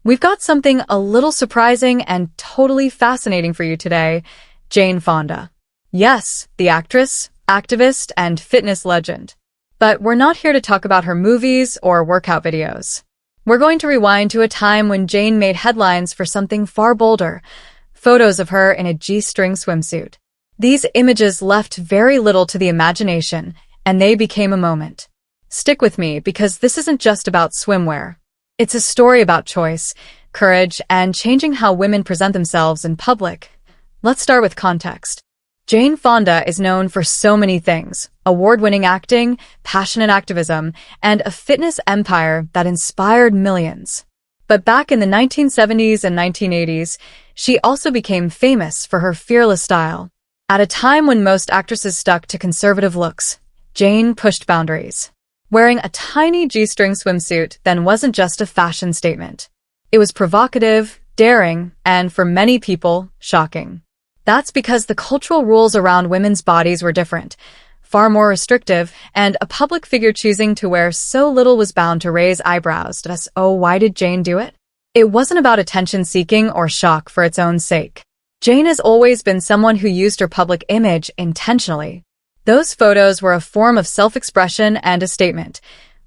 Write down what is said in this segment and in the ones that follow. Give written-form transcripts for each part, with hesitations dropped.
We've got something a little surprising and totally fascinating for you today. Jane Fonda. Yes, the actress, activist, and fitness legend. But we're not here to talk about her movies or workout videos. We're going to rewind to a time when Jane made headlines for something far bolder, photos of her in a G-string swimsuit. These images left very little to the imagination, and they became a moment. Stick with me because this isn't just about swimwear. It's a story about choice, courage, and changing how women present themselves in public. Let's start with context. Jane Fonda is known for so many things: award-winning acting, passionate activism, and a fitness empire that inspired millions. But back in the 1970s and 1980s, she also became famous for her fearless style. At a time when most actresses stuck to conservative looks, Jane pushed boundaries. Wearing a tiny G-string swimsuit then wasn't just a fashion statement. It was provocative, daring, and for many people, shocking. That's because the cultural rules around women's bodies were different, far more restrictive, and a public figure choosing to wear so little was bound to raise eyebrows. Oh, why did Jane do it? It wasn't about attention-seeking or shock for its own sake. Jane has always been someone who used her public image intentionally. Those photos were a form of self-expression and a statement.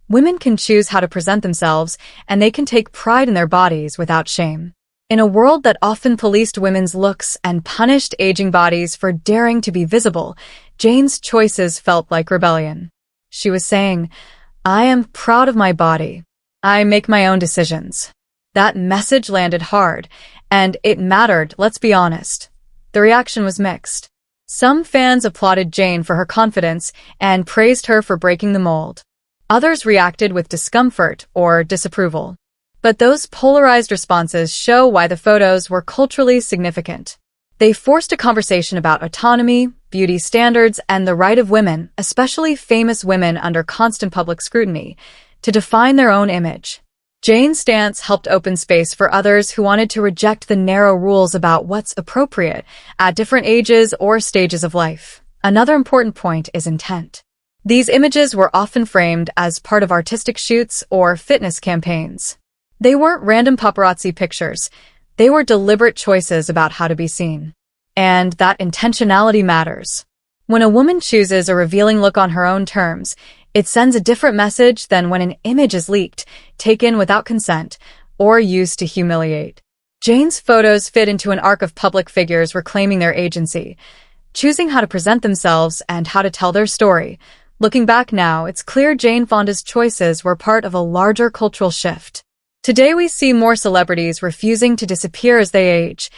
Women can choose how to present themselves, and they can take pride in their bodies without shame. In a world that often policed women's looks and punished aging bodies for daring to be visible, Jane's choices felt like rebellion. She was saying, "I am proud of my body. I make my own decisions." That message landed hard, and it mattered, let's be honest. The reaction was mixed. Some fans applauded Jane for her confidence and praised her for breaking the mold. Others reacted with discomfort or disapproval. But those polarized responses show why the photos were culturally significant. They forced a conversation about autonomy, beauty standards, and the right of women, especially famous women under constant public scrutiny, to define their own image. Jane's stance helped open space for others who wanted to reject the narrow rules about what's appropriate at different ages or stages of life. Another important point is intent. These images were often framed as part of artistic shoots or fitness campaigns. They weren't random paparazzi pictures. They were deliberate choices about how to be seen. And that intentionality matters. When a woman chooses a revealing look on her own terms, it sends a different message than when an image is leaked, taken without consent, or used to humiliate. Jane's photos fit into an arc of public figures reclaiming their agency, choosing how to present themselves and how to tell their story. Looking back now, it's clear Jane Fonda's choices were part of a larger cultural shift. Today we see more celebrities refusing to disappear as they age,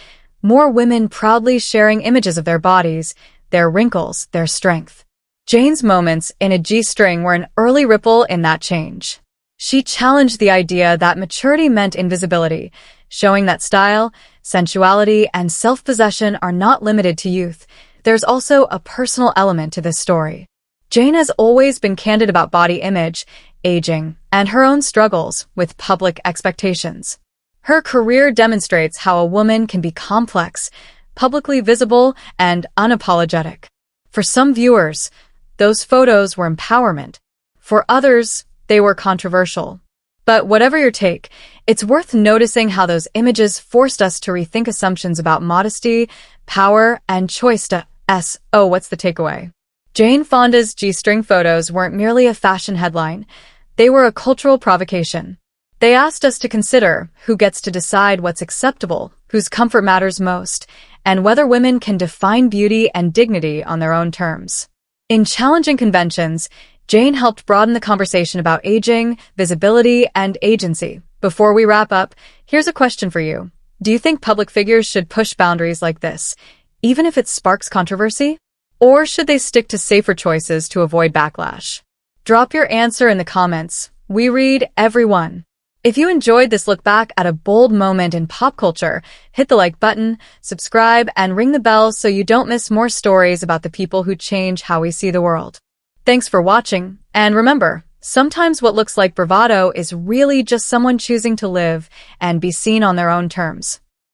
more women proudly sharing images of their bodies, their wrinkles, their strength. Jane's moments in a G-string were an early ripple in that change. She challenged the idea that maturity meant invisibility, showing that style, sensuality, and self-possession are not limited to youth. There's also a personal element to this story. Jane has always been candid about body image, aging, and her own struggles with public expectations. Her career demonstrates how a woman can be complex, publicly visible, and unapologetic. For some viewers, those photos were empowerment. For others, they were controversial. But whatever your take, it's worth noticing how those images forced us to rethink assumptions about modesty, power, and choice. What's the takeaway? Jane Fonda's G-string photos weren't merely a fashion headline. They were a cultural provocation. They asked us to consider who gets to decide what's acceptable, whose comfort matters most, and whether women can define beauty and dignity on their own terms. In challenging conventions, Jane helped broaden the conversation about aging, visibility, and agency. Before we wrap up, here's a question for you. Do you think public figures should push boundaries like this, even if it sparks controversy? Or should they stick to safer choices to avoid backlash? Drop your answer in the comments. We read every one. If you enjoyed this look back at a bold moment in pop culture, hit the like button, subscribe, and ring the bell so you don't miss more stories about the people who change how we see the world. Thanks for watching, and remember, sometimes what looks like bravado is really just someone choosing to live and be seen on their own terms.